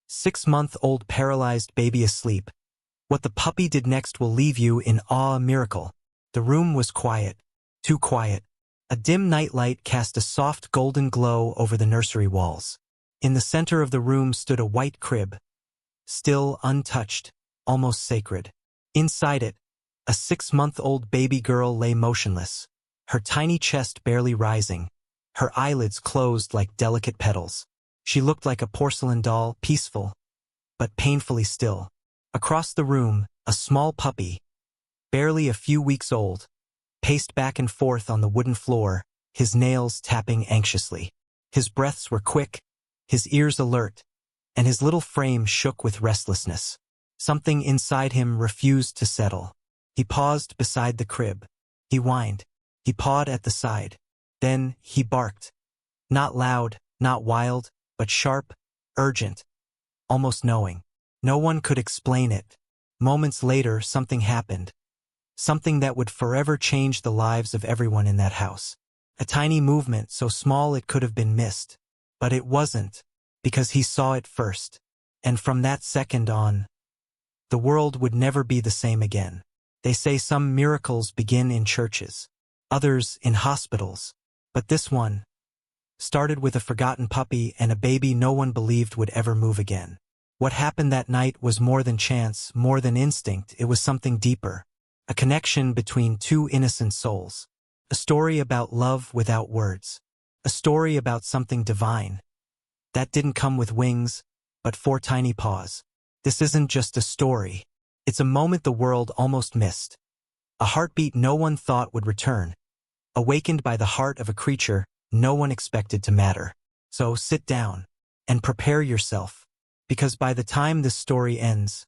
6-month-old paralyzed baby asleep. What the puppy did next will leave you in awe. Miracle. The room was quiet. Too quiet. A dim nightlight cast a soft golden glow over the nursery walls. In the center of the room stood a white crib. Still, untouched, almost sacred. Inside it, a 6-month-old baby girl lay motionless, her tiny chest barely rising, her eyelids closed like delicate petals. She looked like a porcelain doll, peaceful, but painfully still. Across the room, a small puppy, barely a few weeks old, paced back and forth on the wooden floor, his nails tapping anxiously. His breaths were quick, his ears alert, and his little frame shook with restlessness. Something inside him refused to settle. He paused beside the crib. He whined. He pawed at the side. Then he barked. Not loud, not wild, but sharp, urgent, almost knowing. No one could explain it. Moments later, something happened. Something that would forever change the lives of everyone in that house. A tiny movement so small it could have been missed. But it wasn't, because he saw it first. And from that second on, the world would never be the same again. They say some miracles begin in churches, others in hospitals. But this one started with a forgotten puppy and a baby no one believed would ever move again. What happened that night was more than chance, more than instinct. It was something deeper. A connection between two innocent souls. A story about love without words. A story about something divine that didn't come with wings, but 4 tiny paws. This isn't just a story. It's a moment the world almost missed. A heartbeat no one thought would return. Awakened by the heart of a creature no one expected to matter. So sit down and prepare yourself, because by the time this story ends,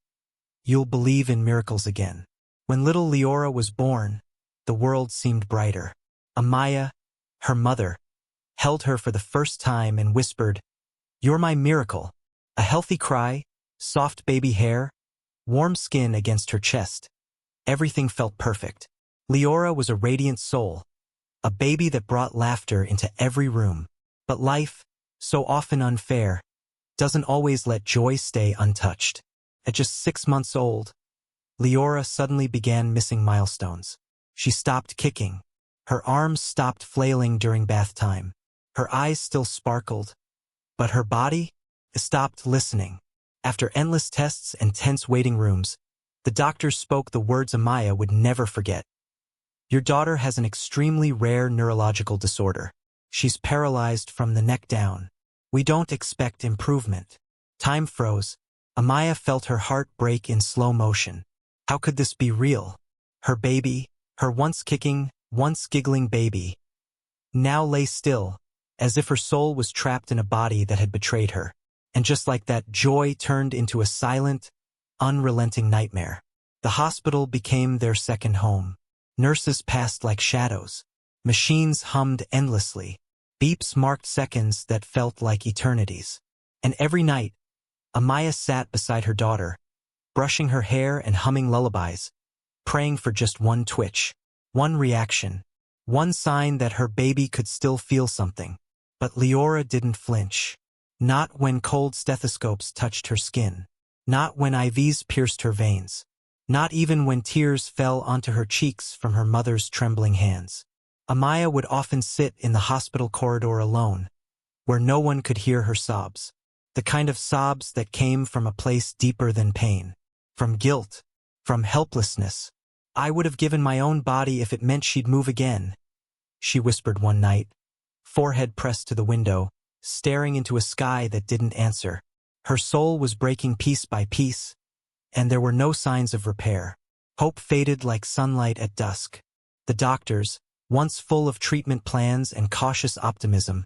you'll believe in miracles again. When little Leora was born, the world seemed brighter. Amaya, her mother, held her for the first time and whispered, "You're my miracle." A healthy cry, soft baby hair, warm skin against her chest. Everything felt perfect. Leora was a radiant soul, a baby that brought laughter into every room. But life, so often unfair, doesn't always let joy stay untouched. At just 6 months old, Leora suddenly began missing milestones. She stopped kicking. Her arms stopped flailing during bath time. Her eyes still sparkled, but her body stopped listening. After endless tests and tense waiting rooms, the doctors spoke the words Amaya would never forget. "Your daughter has an extremely rare neurological disorder. She's paralyzed from the neck down. We don't expect improvement." Time froze. Amaya felt her heart break in slow motion. How could this be real? Her baby, her once kicking, once giggling baby, now lay still, as if her soul was trapped in a body that had betrayed her. And just like that, joy turned into a silent, unrelenting nightmare. The hospital became their second home. Nurses passed like shadows. Machines hummed endlessly. Beeps marked seconds that felt like eternities. And every night, Amaya sat beside her daughter, brushing her hair and humming lullabies, praying for just one twitch, one reaction, one sign that her baby could still feel something. But Leora didn't flinch. Not when cold stethoscopes touched her skin. Not when IVs pierced her veins. Not even when tears fell onto her cheeks from her mother's trembling hands. Amaya would often sit in the hospital corridor alone, where no one could hear her sobs. The kind of sobs that came from a place deeper than pain. From guilt. From helplessness. "I would have given my own body if it meant she'd move again," she whispered one night, forehead pressed to the window, staring into a sky that didn't answer. Her soul was breaking piece by piece, and there were no signs of repair. Hope faded like sunlight at dusk. The doctors, once full of treatment plans and cautious optimism,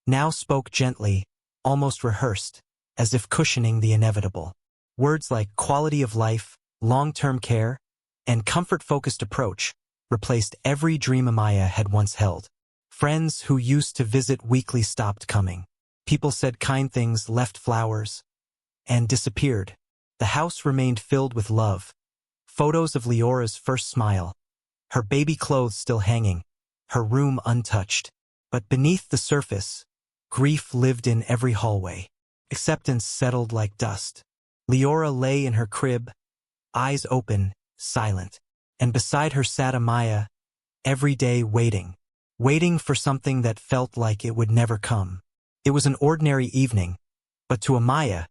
now spoke gently, almost rehearsed, as if cushioning the inevitable. Words like quality of life, long-term care, and comfort-focused approach replaced every dream Amaya had once held. Friends who used to visit weekly stopped coming. People said kind things, left flowers, and disappeared. The house remained filled with love. Photos of Leora's first smile, her baby clothes still hanging, her room untouched. But beneath the surface, grief lived in every hallway. Acceptance settled like dust. Leora lay in her crib, eyes open, silent. And beside her sat Amaya, every day waiting for something that felt like it would never come. It was an ordinary evening, but to Amaya,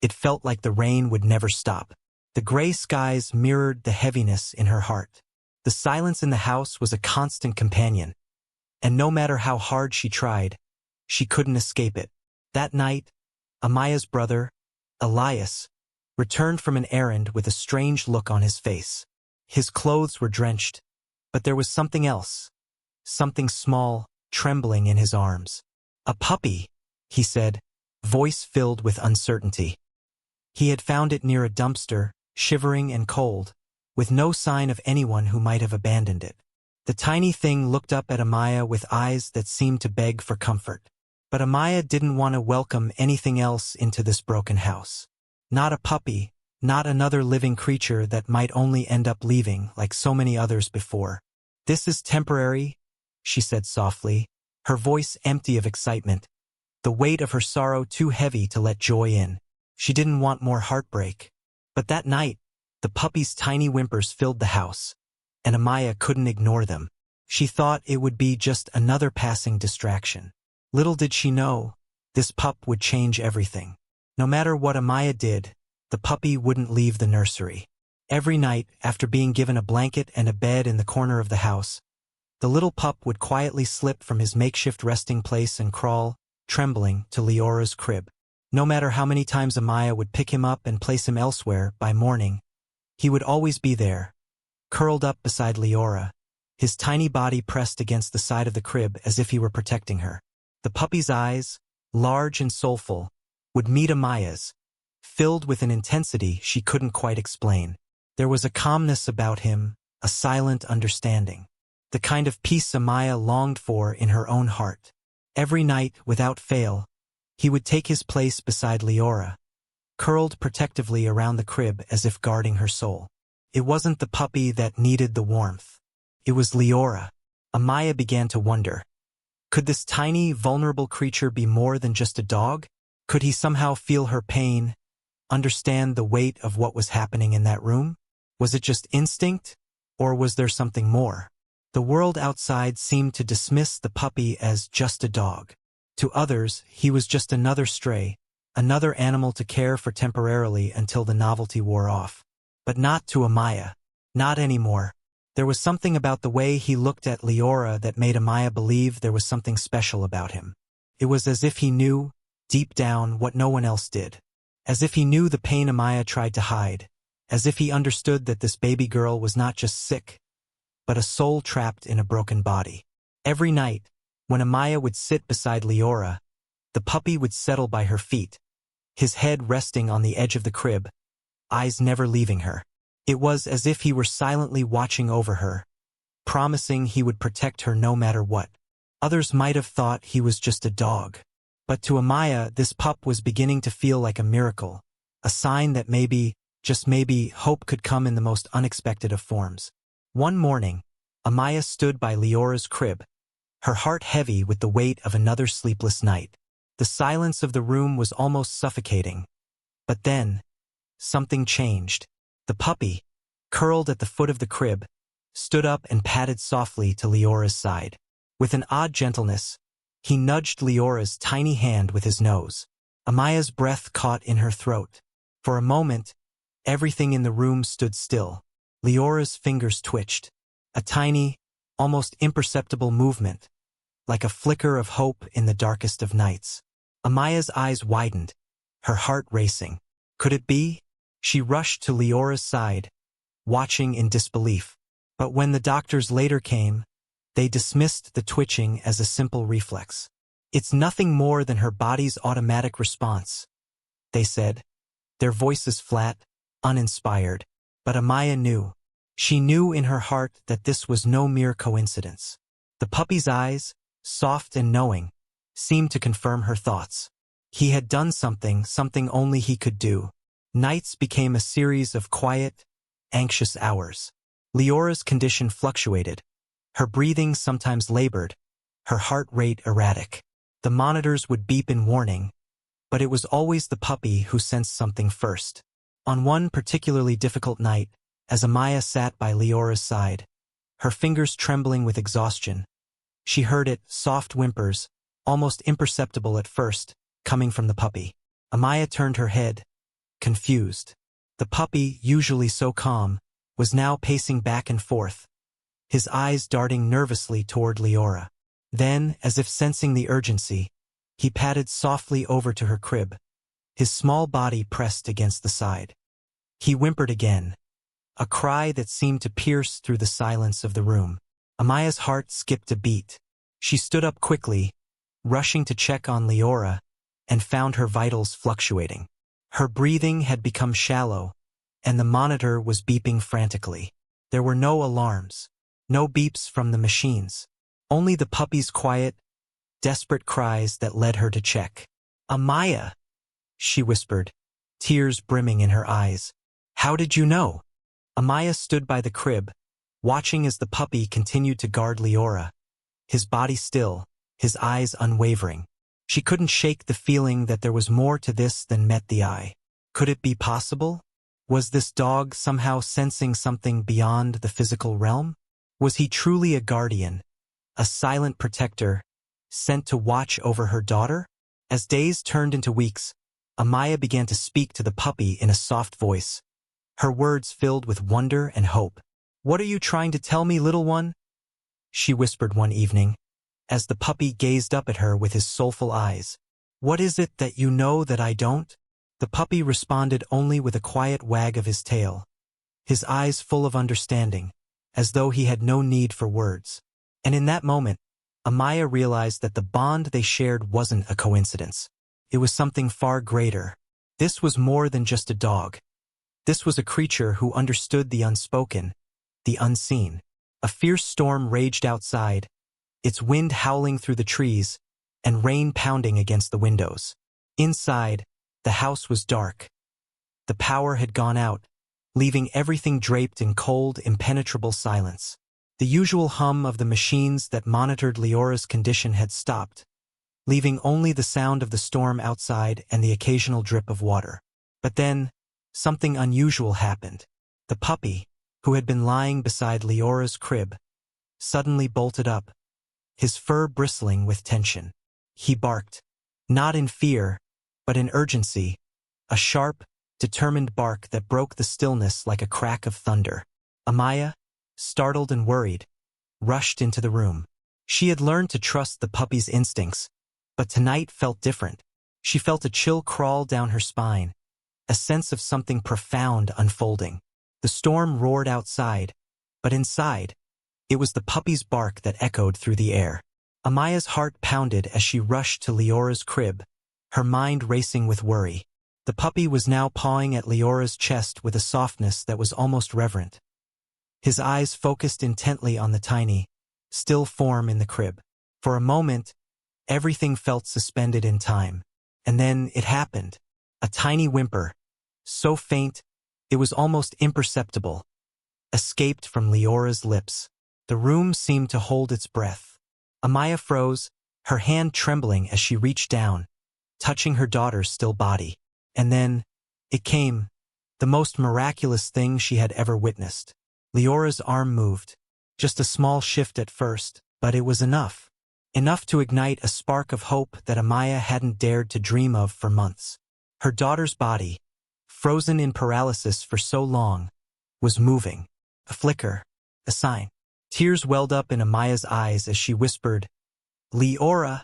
it felt like the rain would never stop. The gray skies mirrored the heaviness in her heart. The silence in the house was a constant companion, and no matter how hard she tried, she couldn't escape it. That night, Amaya's brother, Elias, returned from an errand with a strange look on his face. His clothes were drenched, but there was something else, something small, trembling in his arms. "A puppy," he said, voice filled with uncertainty. He had found it near a dumpster, shivering and cold, with no sign of anyone who might have abandoned it. The tiny thing looked up at Amaya with eyes that seemed to beg for comfort. But Amaya didn't want to welcome anything else into this broken house. Not a puppy, not another living creature that might only end up leaving like so many others before. "This is temporary," she said softly, her voice empty of excitement, the weight of her sorrow too heavy to let joy in. She didn't want more heartbreak. But that night, the puppy's tiny whimpers filled the house, and Amaya couldn't ignore them. She thought it would be just another passing distraction. Little did she know, this pup would change everything. No matter what Amaya did, the puppy wouldn't leave the nursery. Every night, after being given a blanket and a bed in the corner of the house, the little pup would quietly slip from his makeshift resting place and crawl, trembling, to Leora's crib. No matter how many times Amaya would pick him up and place him elsewhere, by morning, he would always be there, curled up beside Leora, his tiny body pressed against the side of the crib as if he were protecting her. The puppy's eyes, large and soulful, would meet Amaya's, filled with an intensity she couldn't quite explain. There was a calmness about him, a silent understanding, the kind of peace Amaya longed for in her own heart. Every night, without fail, he would take his place beside Leora, curled protectively around the crib as if guarding her soul. It wasn't the puppy that needed the warmth. It was Leora. Amaya began to wonder. Could this tiny, vulnerable creature be more than just a dog? Could he somehow feel her pain, understand the weight of what was happening in that room? Was it just instinct, or was there something more? The world outside seemed to dismiss the puppy as just a dog. To others, he was just another stray, another animal to care for temporarily until the novelty wore off. But not to Amaya. Not anymore. There was something about the way he looked at Leora that made Amaya believe there was something special about him. It was as if he knew, deep down, what no one else did. As if he knew the pain Amaya tried to hide. As if he understood that this baby girl was not just sick, but a soul trapped in a broken body. Every night, when Amaya would sit beside Leora, the puppy would settle by her feet, his head resting on the edge of the crib, eyes never leaving her. It was as if he were silently watching over her, promising he would protect her no matter what. Others might have thought he was just a dog. But to Amaya, this pup was beginning to feel like a miracle, a sign that maybe, just maybe, hope could come in the most unexpected of forms. One morning, Amaya stood by Leora's crib, her heart heavy with the weight of another sleepless night. The silence of the room was almost suffocating. But then, something changed. The puppy, curled at the foot of the crib, stood up and padded softly to Leora's side. With an odd gentleness, he nudged Leora's tiny hand with his nose. Amaya's breath caught in her throat. For a moment, everything in the room stood still. Leora's fingers twitched. A tiny, almost imperceptible movement, like a flicker of hope in the darkest of nights. Amaya's eyes widened, her heart racing. Could it be? She rushed to Leora's side, watching in disbelief. But when the doctors later came, they dismissed the twitching as a simple reflex. "It's nothing more than her body's automatic response," they said, their voices flat, uninspired. But Amaya knew. She knew in her heart that this was no mere coincidence. The puppy's eyes, soft and knowing, seemed to confirm her thoughts. He had done something only he could do. Nights became a series of quiet, anxious hours. Leora's condition fluctuated. Her breathing sometimes labored, her heart rate erratic. The monitors would beep in warning, but it was always the puppy who sensed something first. On one particularly difficult night, as Amaya sat by Leora's side, her fingers trembling with exhaustion, she heard it, soft whimpers, almost imperceptible at first, coming from the puppy. Amaya turned her head, confused. The puppy, usually so calm, was now pacing back and forth, his eyes darting nervously toward Leora. Then, as if sensing the urgency, he padded softly over to her crib, his small body pressed against the side. He whimpered again, a cry that seemed to pierce through the silence of the room. Amaya's heart skipped a beat. She stood up quickly, rushing to check on Leora, and found her vitals fluctuating. Her breathing had become shallow, and the monitor was beeping frantically. There were no alarms, no beeps from the machines, only the puppy's quiet, desperate cries that led her to check. "Amaya," she whispered, tears brimming in her eyes. "How did you know?" Amaya stood by the crib, watching as the puppy continued to guard Leora, his body still, his eyes unwavering. She couldn't shake the feeling that there was more to this than met the eye. Could it be possible? Was this dog somehow sensing something beyond the physical realm? Was he truly a guardian, a silent protector, sent to watch over her daughter? As days turned into weeks, Amaya began to speak to the puppy in a soft voice, her words filled with wonder and hope. "What are you trying to tell me, little one?" she whispered one evening, as the puppy gazed up at her with his soulful eyes. "What is it that you know that I don't?" The puppy responded only with a quiet wag of his tail, his eyes full of understanding, as though he had no need for words. And in that moment, Amaya realized that the bond they shared wasn't a coincidence. It was something far greater. This was more than just a dog. This was a creature who understood the unspoken, the unseen. A fierce storm raged outside, its wind howling through the trees, and rain pounding against the windows. Inside, the house was dark. The power had gone out, leaving everything draped in cold, impenetrable silence. The usual hum of the machines that monitored Leora's condition had stopped, leaving only the sound of the storm outside and the occasional drip of water. But then, something unusual happened. The puppy, who had been lying beside Leora's crib, suddenly bolted up, his fur bristling with tension. He barked, not in fear, but in urgency, a sharp, determined bark that broke the stillness like a crack of thunder. Amaya, startled and worried, rushed into the room. She had learned to trust the puppy's instincts, but tonight felt different. She felt a chill crawl down her spine, a sense of something profound unfolding. The storm roared outside, but inside, it was the puppy's bark that echoed through the air. Amaya's heart pounded as she rushed to Leora's crib, her mind racing with worry. The puppy was now pawing at Leora's chest with a softness that was almost reverent. His eyes focused intently on the tiny, still form in the crib. For a moment, everything felt suspended in time. And then it happened. A tiny whimper, so faint, it was almost imperceptible, escaped from Leora's lips. The room seemed to hold its breath. Amaya froze, her hand trembling as she reached down, touching her daughter's still body. And then, it came, the most miraculous thing she had ever witnessed. Leora's arm moved, just a small shift at first, but it was enough. Enough to ignite a spark of hope that Amaya hadn't dared to dream of for months. Her daughter's body, frozen in paralysis for so long, was moving. A flicker, a sign. Tears welled up in Amaya's eyes as she whispered, "Leora,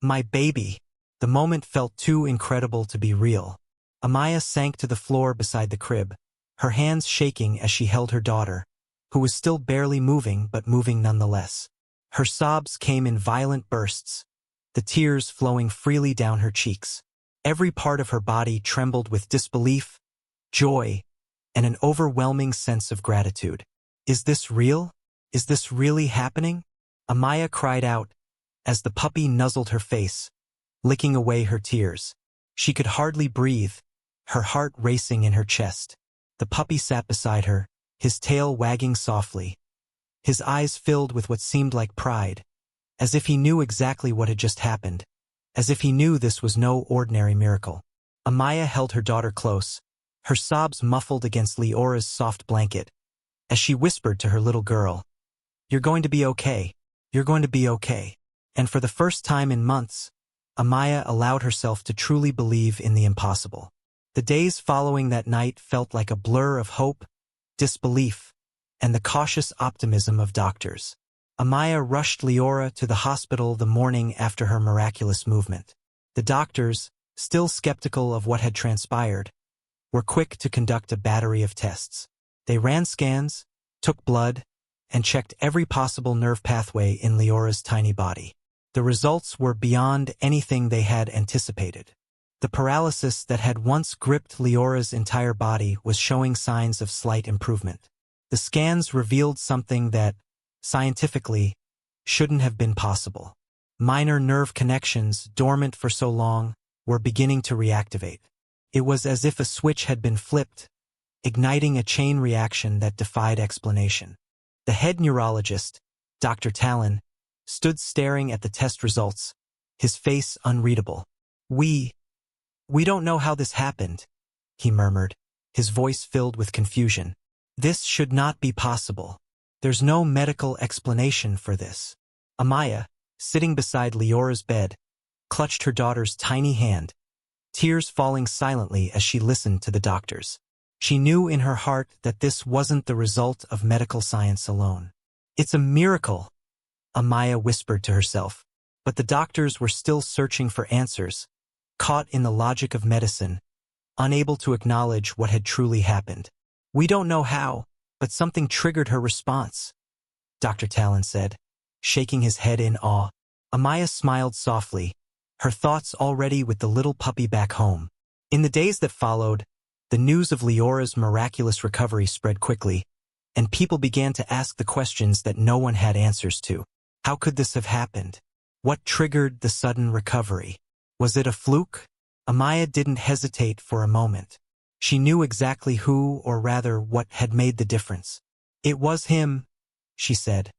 my baby." The moment felt too incredible to be real. Amaya sank to the floor beside the crib, her hands shaking as she held her daughter, who was still barely moving but moving nonetheless. Her sobs came in violent bursts, the tears flowing freely down her cheeks. Every part of her body trembled with disbelief, joy, and an overwhelming sense of gratitude. "Is this real? Is this really happening?" Amaya cried out, as the puppy nuzzled her face, licking away her tears. She could hardly breathe, her heart racing in her chest. The puppy sat beside her, his tail wagging softly, his eyes filled with what seemed like pride, as if he knew exactly what had just happened. as if he knew this was no ordinary miracle. Amaya held her daughter close, her sobs muffled against Leora's soft blanket, as she whispered to her little girl, "You're going to be okay. You're going to be okay." And for the first time in months, Amaya allowed herself to truly believe in the impossible. The days following that night felt like a blur of hope, disbelief, and the cautious optimism of doctors. Amaya rushed Leora to the hospital the morning after her miraculous movement. The doctors, still skeptical of what had transpired, were quick to conduct a battery of tests. They ran scans, took blood, and checked every possible nerve pathway in Leora's tiny body. The results were beyond anything they had anticipated. The paralysis that had once gripped Leora's entire body was showing signs of slight improvement. The scans revealed something that, scientifically, shouldn't have been possible. Minor nerve connections, dormant for so long, were beginning to reactivate. It was as if a switch had been flipped, igniting a chain reaction that defied explanation. The head neurologist, Dr. Talon, stood staring at the test results, his face unreadable. We don't know how this happened," he murmured, his voice filled with confusion. "This should not be possible. There's no medical explanation for this." Amaya, sitting beside Leora's bed, clutched her daughter's tiny hand, tears falling silently as she listened to the doctors. She knew in her heart that this wasn't the result of medical science alone. "It's a miracle," Amaya whispered to herself, but the doctors were still searching for answers, caught in the logic of medicine, unable to acknowledge what had truly happened. "We don't know how, but something triggered her response," Dr. Talon said, shaking his head in awe. Amaya smiled softly, her thoughts already with the little puppy back home. In the days that followed, the news of Leora's miraculous recovery spread quickly, and people began to ask the questions that no one had answers to. How could this have happened? What triggered the sudden recovery? Was it a fluke? Amaya didn't hesitate for a moment. She knew exactly who, or rather what, had made the difference. "It was him," she said,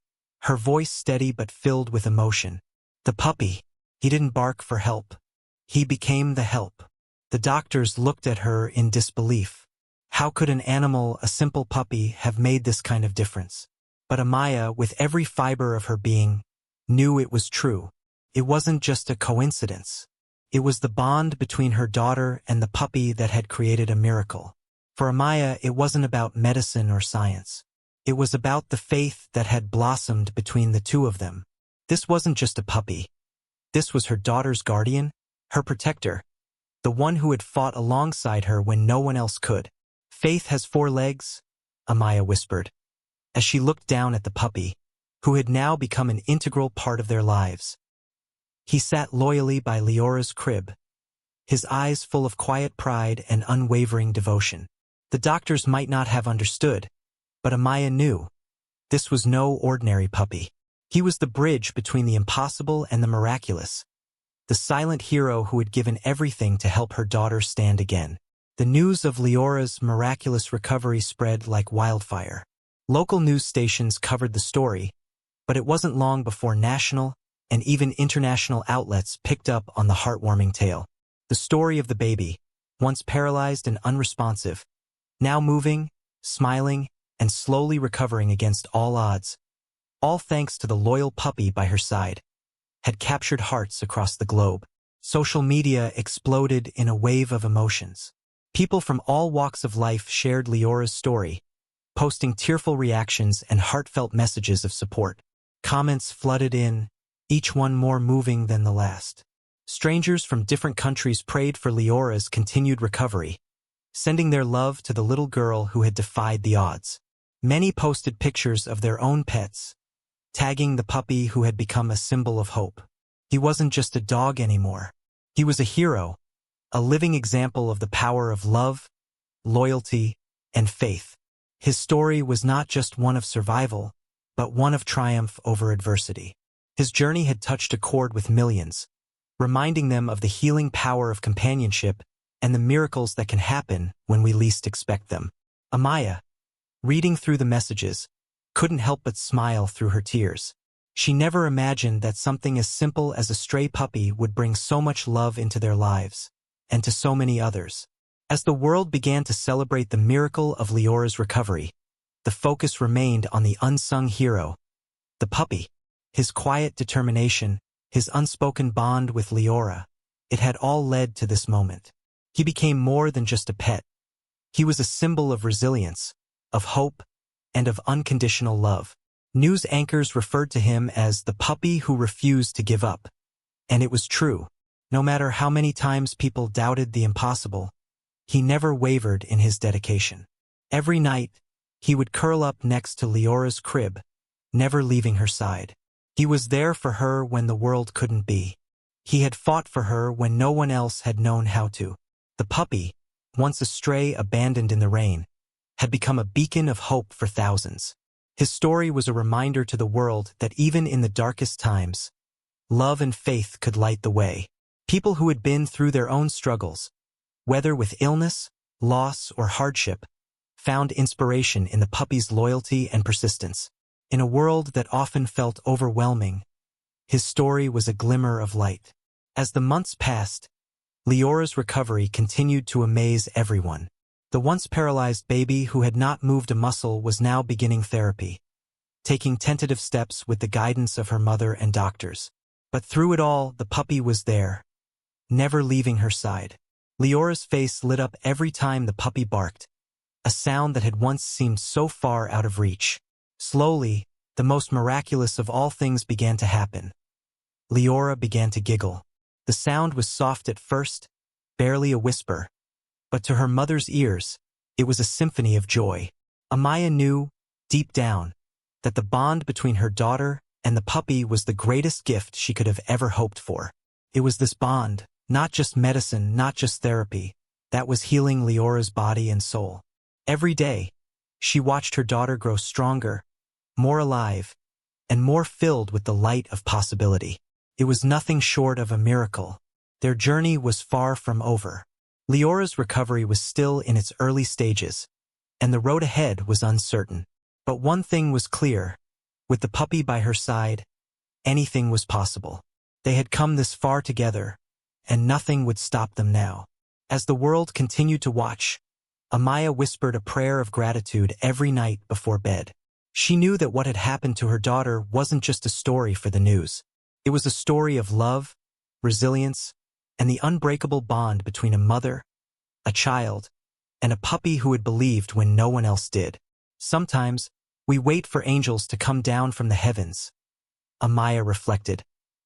her voice steady but filled with emotion. "The puppy. He didn't bark for help. He became the help." The doctors looked at her in disbelief. How could an animal, a simple puppy, have made this kind of difference? But Amaya, with every fiber of her being, knew it was true. It wasn't just a coincidence. It was the bond between her daughter and the puppy that had created a miracle. For Amaya, it wasn't about medicine or science. It was about the faith that had blossomed between the two of them. This wasn't just a puppy. This was her daughter's guardian, her protector, the one who had fought alongside her when no one else could. "Faith has 4 legs," Amaya whispered, as she looked down at the puppy, who had now become an integral part of their lives. He sat loyally by Leora's crib, his eyes full of quiet pride and unwavering devotion. The doctors might not have understood, but Amaya knew. This was no ordinary puppy. He was the bridge between the impossible and the miraculous, the silent hero who had given everything to help her daughter stand again. The news of Leora's miraculous recovery spread like wildfire. Local news stations covered the story, but it wasn't long before national and even international outlets picked up on the heartwarming tale. The story of the baby, once paralyzed and unresponsive, now moving, smiling, and slowly recovering against all odds, all thanks to the loyal puppy by her side, had captured hearts across the globe. Social media exploded in a wave of emotions. People from all walks of life shared Leora's story, posting tearful reactions and heartfelt messages of support. Comments flooded in, each one more moving than the last. Strangers from different countries prayed for Leora's continued recovery, sending their love to the little girl who had defied the odds. Many posted pictures of their own pets, tagging the puppy who had become a symbol of hope. He wasn't just a dog anymore. He was a hero, a living example of the power of love, loyalty, and faith. His story was not just one of survival, but one of triumph over adversity. His journey had touched a chord with millions, reminding them of the healing power of companionship and the miracles that can happen when we least expect them. Amaya, reading through the messages, couldn't help but smile through her tears. She never imagined that something as simple as a stray puppy would bring so much love into their lives, and to so many others. As the world began to celebrate the miracle of Leora's recovery, the focus remained on the unsung hero, the puppy. His quiet determination, his unspoken bond with Leora, it had all led to this moment. He became more than just a pet. He was a symbol of resilience, of hope, and of unconditional love. News anchors referred to him as the puppy who refused to give up. And it was true. No matter how many times people doubted the impossible, he never wavered in his dedication. Every night, he would curl up next to Leora's crib, never leaving her side. He was there for her when the world couldn't be. He had fought for her when no one else had known how to. The puppy, once a stray abandoned in the rain, had become a beacon of hope for thousands. His story was a reminder to the world that even in the darkest times, love and faith could light the way. People who had been through their own struggles, whether with illness, loss, or hardship, found inspiration in the puppy's loyalty and persistence. In a world that often felt overwhelming, his story was a glimmer of light. As the months passed, Leora's recovery continued to amaze everyone. The once paralyzed baby who had not moved a muscle was now beginning therapy, taking tentative steps with the guidance of her mother and doctors. But through it all, the puppy was there, never leaving her side. Leora's face lit up every time the puppy barked, a sound that had once seemed so far out of reach. Slowly, the most miraculous of all things began to happen. Leora began to giggle. The sound was soft at first, barely a whisper, but to her mother's ears, it was a symphony of joy. Amaya knew, deep down, that the bond between her daughter and the puppy was the greatest gift she could have ever hoped for. It was this bond, not just medicine, not just therapy, that was healing Leora's body and soul. Every day, she watched her daughter grow stronger, more alive, and more filled with the light of possibility. It was nothing short of a miracle. Their journey was far from over. Leora's recovery was still in its early stages, and the road ahead was uncertain. But one thing was clear. With the puppy by her side, anything was possible. They had come this far together, and nothing would stop them now. As the world continued to watch, Amaya whispered a prayer of gratitude every night before bed. She knew that what had happened to her daughter wasn't just a story for the news. It was a story of love, resilience, and the unbreakable bond between a mother, a child, and a puppy who had believed when no one else did. Sometimes, we wait for angels to come down from the heavens, Amaya reflected,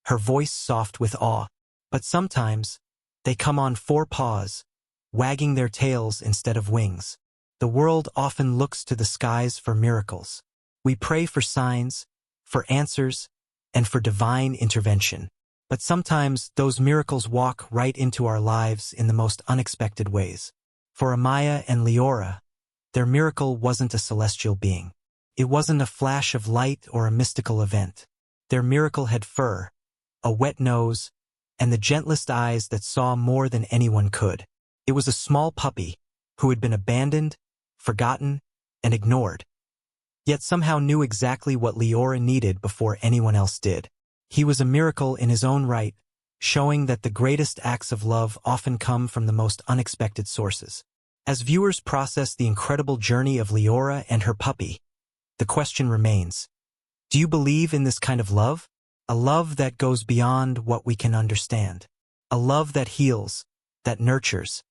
her voice soft with awe. But sometimes, they come on four paws, wagging their tails instead of wings. The world often looks to the skies for miracles. We pray for signs, for answers, and for divine intervention. But sometimes those miracles walk right into our lives in the most unexpected ways. For Amaya and Leora, their miracle wasn't a celestial being. It wasn't a flash of light or a mystical event. Their miracle had fur, a wet nose, and the gentlest eyes that saw more than anyone could. It was a small puppy who had been abandoned, forgotten, and ignored, yet somehow knew exactly what Leora needed before anyone else did. He was a miracle in his own right, showing that the greatest acts of love often come from the most unexpected sources. As viewers process the incredible journey of Leora and her puppy, the question remains, do you believe in this kind of love? A love that goes beyond what we can understand. A love that heals, that nurtures,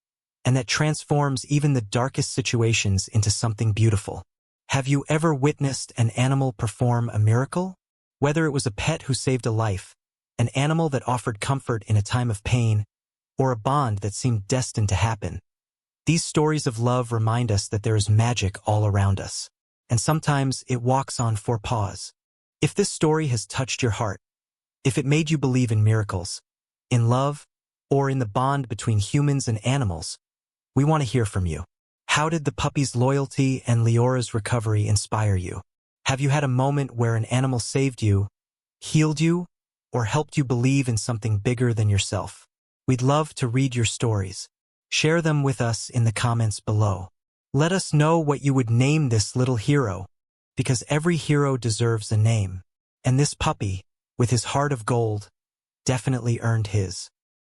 and that transforms even the darkest situations into something beautiful. Have you ever witnessed an animal perform a miracle? Whether it was a pet who saved a life, an animal that offered comfort in a time of pain, or a bond that seemed destined to happen. These stories of love remind us that there is magic all around us, and sometimes it walks on four paws. If this story has touched your heart, if it made you believe in miracles, in love, or in the bond between humans and animals, we want to hear from you. How did the puppy's loyalty and Leora's recovery inspire you? Have you had a moment where an animal saved you, healed you, or helped you believe in something bigger than yourself? We'd love to read your stories. Share them with us in the comments below. Let us know what you would name this little hero, because every hero deserves a name. And this puppy, with his heart of gold, definitely earned his.